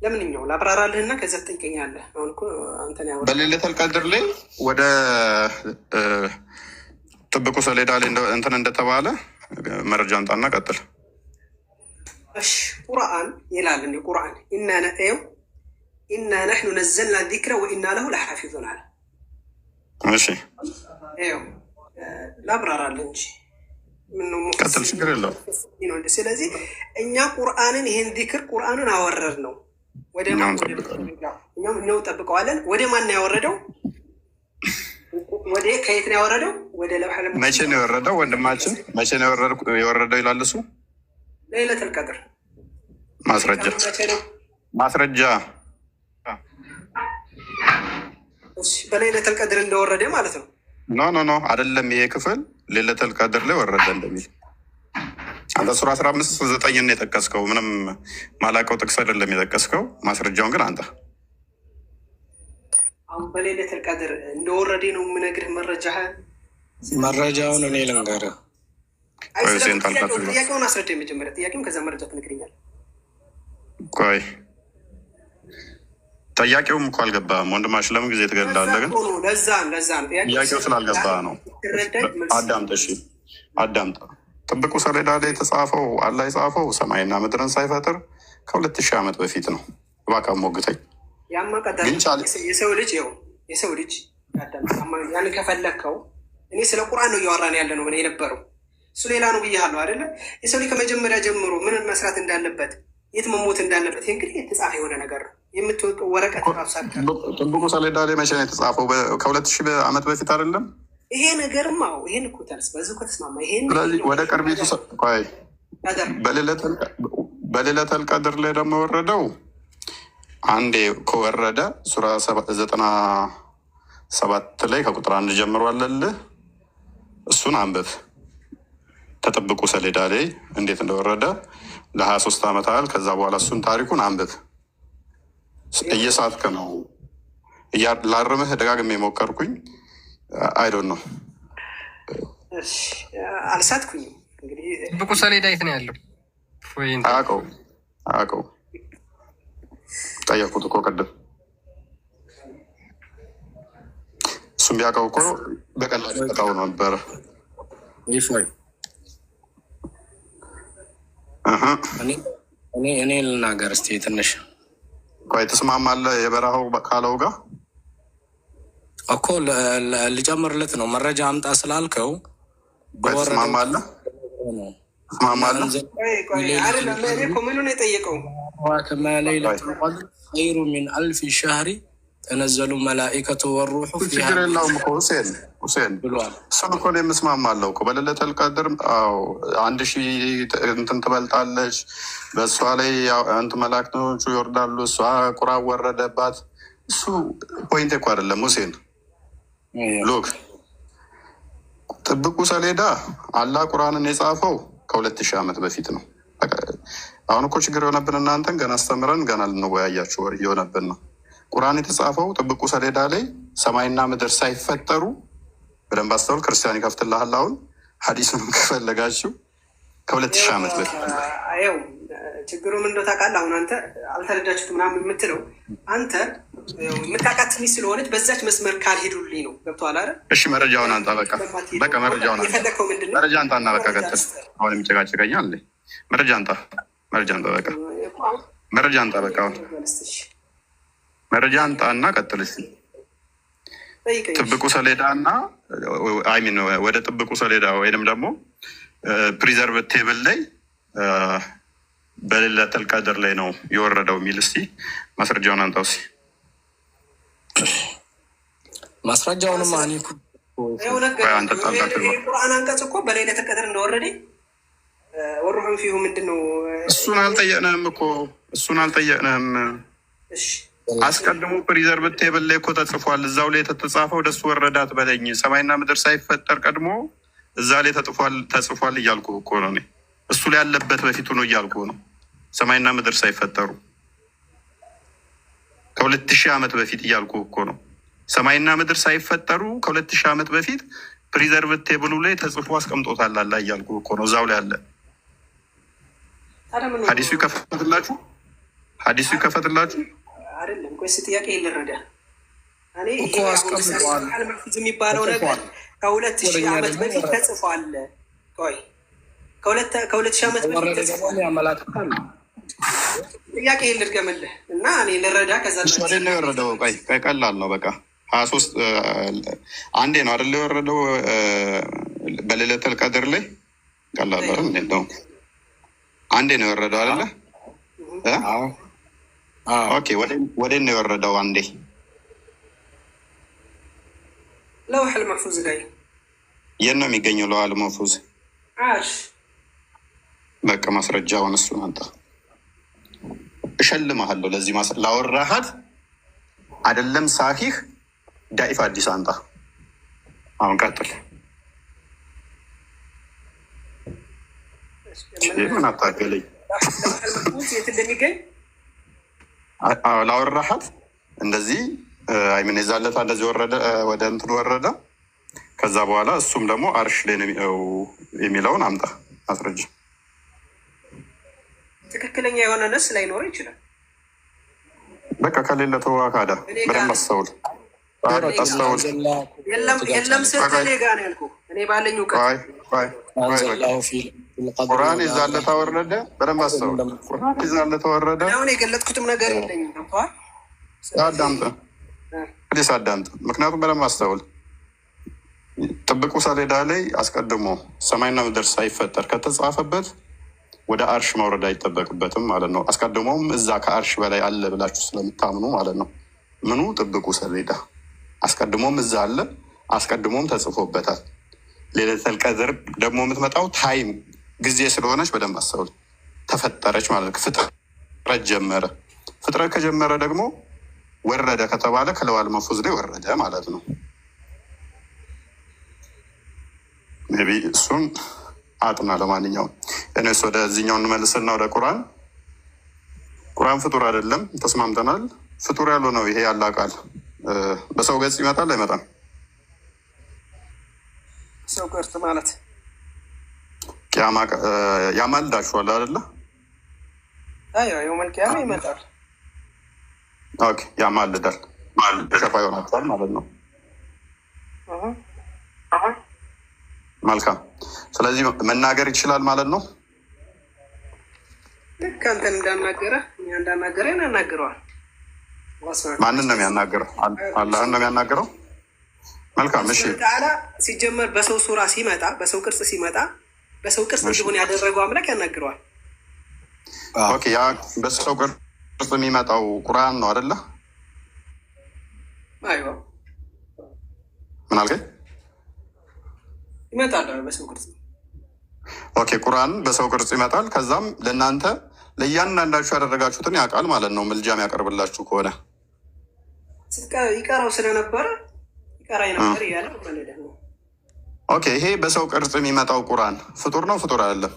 ለምንኛው ላብራራልህና ከዛ ትጠይቀኛለህ። አሁን እኮ አንተን ያወራህ በሌለተል ቀድር ላይ ወደ ጥብቁ ሰሌዳ ላይ እንትን እንደተባለ መረጃ አምጣና ቀጥል። እሺ ቁርአን ይላል እንደ ቁርአን ኢና ነሕኑ ነዘልና ዚክረ ወኢና ለሁ ለሓፊዙን አለ። እሺ ላብራራለህ እንጂ ቀጥል፣ ችግር የለውም። ስለዚህ እኛ ቁርአንን ይሄን ዚክር ቁርአንን አወረድ ነው ወደ እኛም እንጠብቀዋለን። ወደ ማን ነው ያወረደው? ወደ ከየት ነው ያወረደው? ወደ ለውሐል መሕፉዝ። መቼ ነው የወረደው ወንድማችን? መቼ ነው የወረደው ይላል እሱ። ሌለተል ቀድር ማስረጃ በሌለተል ቀድር እንደወረደ ማለት ነው። ኖ አይደለም። ይሄ ክፍል ሌለተል ቀድር ላይ ወረደ እንደሚል አንተ ሱራ 15:9 ነው የጠቀስከው። ምንም ማላውቀው ጥቅስ አይደለም የጠቀስከው። ማስረጃውን ግን አንተ አሁን በሌለተል ቀድር እንደወረደ ነው የምነግርህ። መረጃውን እኔ ልንገርህ። ጥያቄውን አስረዳኝ መጀመሪያ። ጥያቄውን ከዛ መረጃ ትነግረኛለህ። ቆይ ጥያቄውም እኮ አልገባህም ወንድማችን። ለምን ጊዜ ትገድላለህ? ግን ለዛ ጥያቄው ስላልገባ ነው። አዳምጥ። ጥብቁ ሰሌዳ ላይ የተጻፈው አላህ የጻፈው ሰማይና ምድርን ሳይፈጥር ከ2000 ዓመት በፊት ነው። እባክህ ሞግተኝ። የሰው ልጅ ያን ከፈለግከው እኔ ስለ ቁርአን ነው እያወራን ያለ ነው የነበረው። እሱ ሌላ ነው ብያለሁ አይደለ? የሰው ልጅ ከመጀመሪያ ጀምሮ ምን መስራት እንዳለበት የት መሞት እንዳለበት ይህ የተጻፈ የሆነ ነገር ነው። የምትወቀው ወረቀት ጥብቁ ሰሌዳ ላይ መቼ ነው የተጻፈው? ከ2000 ዓመት በፊት አይደለም ይሄ ነገርም? አዎ ይሄን እኮ ተርስ በዚህ እኮ ተስማማ። ይሄን ስለዚህ ወደ ቅርቢቱ ቆይ በሌለተል ቀድር ላይ ደግሞ የወረደው አንዴ ከወረደ ሱራ 7 ላይ ከቁጥር 1 ጀምሮ አለልህ። እሱን አንብብ። ተጠብቁ ሰሌዳ ላይ እንዴት እንደወረደ ለ23 ዓመት ያህል። ከዛ በኋላ እሱን ታሪኩን አንብብ። እየሳትክ ነው። ላርምህ ደጋግሜ የሞከርኩኝ አይዶን ነው። አልሳትኩኝም። ጥብቁ ሰሌዳ የት ነው ያለው? አያውቀው ጠየቁት እኮ ቅድም። እሱም ቢያውቀው እኮ በቀላሉ ይፈታው ነበረ። እኔ ልናገር እስኪ ትንሽ ቆይ። ትስማማለህ? የበረሃው ካለው ጋር እኮ ልጨምርለት ነው። መረጃ አምጣ ስላልከው ትስማማለህ? ምኑን የጠየቀው ኸይሩ ሚን አልፊ ሸህሪ ተነዘሉ መላኢከቱ ወሩሑ ችግር የለውም እኮ ሁሴን ብሏል። እሱን እኮ የምስማማለሁ እኮ በሌለቱል ቀድር 1000 እንትን ትበልጣለች። በእሷ ላይ እንትን መላእክቶቹ ይወርዳሉ። እሷ ቁርአን ወረደባት። እሱ ፖይንት እኮ አይደለም ሁሴን። ሉክ ጥብቁ ሰሌዳ አላህ ቁርአንን የጻፈው ከ2000 ዓመት በፊት ነው። አሁን እኮ ችግር የሆነብን እናንተን ገና አስተምረን ገና ልንወያያችሁ የሆነብን ነው። ቁርአን የተጻፈው ጥብቁ ሰሌዳ ላይ ሰማይና ምድር ሳይፈጠሩ፣ በደንብ አስተውል። ክርስቲያን ይከፍትልሃል። አሁን ሀዲሱንም ከፈለጋችሁ ከ2000 ዓመት በፊት ው ችግሩ ምን እንደው ታውቃለህ። አሁን አንተ አልተረዳችሁትም ምናምን የምትለው አንተ የምታውቃት ትንሽ ስለሆነች በዛች መስመር ካልሄዱልኝ ነው። ገብቶሃል አይደል? እሺ መረጃውን አንጣ። በቃ መረጃውን አንጣ። የፈለግከው ምንድን ነው? መረጃ አንጣ እና በቃ ቀጥል። አሁን የሚጨቃጨቀኛል። መረጃ አንጣ። በቃ መረጃ አንጣ። በቃ አሁን መረጃ አንጣ እና ቀጥል። እስኪ ጥብቁ ሰሌዳ እና አይሚን ወደ ጥብቁ ሰሌዳ ወይንም ደግሞ ፕሪዘርቬቲቭ ላይ በሌለቱል ቀድር ላይ ነው የወረደው የሚል እስኪ ማስረጃውን አንጣው። እስኪ ማስረጃውንም ቁርአን አንቀጽ እኮ በሌለቱል ቀድር እንደወረደ ወሩሑን ፊሁ ምንድን ነው? እሱን አልጠየቅንህም እኮ እሱን አልጠየቅንህም። አስቀድሞ ፕሪዘርቬቲቭ ላይ እኮ ተጽፏል። እዛው ላይ የተጻፈው ወደሱ ወረዳት በለኝ። ሰማይና ምድር ሳይፈጠር ቀድሞ እዛ ላይ ተጽፏል እያልኩ እኮ ነው። እሱ ላይ ያለበት በፊቱ ነው እያልኩ ነው። ሰማይና ምድር ሳይፈጠሩ ከ2000 ዓመት በፊት እያልኩ እኮ ነው። ሰማይና ምድር ሳይፈጠሩ ከ2000 ዓመት በፊት ፕሪዘርቬቲቭ ላይ ተጽፎ አስቀምጦታል አላ እያልኩ እኮ ነው። እዛው ላይ አለ። ሀዲሱ ይከፈትላችሁ። አይደለም ቆይ ጥያቄ ልረዳ። እኔ የሚባለው ነገር ከ2000 ዓመት በፊት ተጽፏል። ቆይ ከ2000 ዓመት በፊት ተጽፏል። ጥያቄ ልድገምልህ እና እኔ ልረዳ። ከዛ ነው የወረደው። ቆይ ቀላል ነው። በቃ 23 አንዴ ነው አይደል የወረደው በሌለቱል ቀድር ላይ። ቀላል ነው እንደው አንዴ ነው የወረደው አይደለ? ኦኬ ወደ ነው የወረደው አንዴ። ለውሐል መሕፉዝ ላይ የት ነው የሚገኘው? ለውሐል መሕፉዝ በቃ ማስረጃውን እሱን አንተ እሸልምሃለሁ። ለዚህ ላወራሃት አይደለም ሳሂህ ዳኢፍ አዲስ አንጣ። አሁን ቀጥል። ምን አታገለኝ። የት እንደሚገኝ ላወራሃት እንደዚህ አይምን የዛለታ እንደዚህ ወረደ፣ ወደ እንትን ወረደ። ከዛ በኋላ እሱም ደግሞ አርሽ ላይ ነው የሚለውን አምጣ አስረጅ። ትክክለኛ የሆነ ነስ ላይኖረው ይችላል። በቃ ከሌለ ተዋካዳ በደንብ አስተውል። የለም ስልክ እኔ ጋ ነው ያልኩህ። እኔ ባለኝ እውቀት ቁርአን ይዛለታ ወረደ። በደንብ አስተውል። ቁርአን ይዛለታ ወረደ። አሁን የገለጥኩትም ነገር የለኝም። አዳምጥ። ምክንያቱም በደንብ አስተውል። ጥብቁ ሰሌዳ ላይ አስቀድሞ ሰማይና ምድር ሳይፈጠር ከተጻፈበት ወደ አርሽ መውረድ አይጠበቅበትም ማለት ነው። አስቀድሞም እዛ ከአርሽ በላይ አለ ብላችሁ ስለምታምኑ ማለት ነው። ምኑ ጥብቁ ሰሌዳ አስቀድሞም እዛ አለ፣ አስቀድሞም ተጽፎበታል። ሌለቱል ቀድር ደግሞ የምትመጣው ታይም ጊዜ ስለሆነች በደንብ አስተውል። ተፈጠረች ማለት ፍጥረት ጀመረ። ፍጥረት ከጀመረ ደግሞ ወረደ ከተባለ ከለዋል መፉዝ ላይ ወረደ ማለት ነው። ሜይ ቢ እሱን አጥና። ለማንኛውም እኔስ ወደዚህኛው እንመልስና ወደ ቁርአን ፍጡር አይደለም ተስማምተናል። ፍጡር ያለው ነው ይሄ ያለ ቃል በሰው ገጽ ይመጣል አይመጣም? ሰው ቅርጽ ማለት ቂያማ ያማልዳችኋል አይደለ? አዎ የውመል ቂያማ ይመጣል። ኦኬ ያማልዳል ሸፋ ይሆናችኋል ማለት ነው። መልካም። ስለዚህ መናገር ይችላል ማለት ነው። ልክ አንተን እንዳናገረ እኛ እንዳናገረ ያናግረዋል። ማንን ነው የሚያናግረው? አላህን ነው የሚያናግረው። መልካም እሺ። ተዓላ ሲጀመር በሰው ሱራ ሲመጣ በሰው ቅርጽ ሲመጣ በሰው ቅርጽ እንዲሆን ያደረገው አምላክ ያናግረዋል። ኦኬ ያ በሰው ቅርጽ የሚመጣው ቁርአን ነው አይደለ? አይዋ ምን አልከኝ? ይመጣል በሰው ቅርጽ። ኦኬ ቁርአን በሰው ቅርጽ ይመጣል። ከዛም ለእናንተ ለእያንዳንዳችሁ ያደረጋችሁትን ያውቃል ማለት ነው። ምልጃም ያቀርብላችሁ ከሆነ ይቀራው ስለነበረ ይቀራይ ነበር እያለ መለደ ነው። ኦኬ ይሄ በሰው ቅርጽ የሚመጣው ቁርአን ፍጡር ነው ፍጡር አይደለም?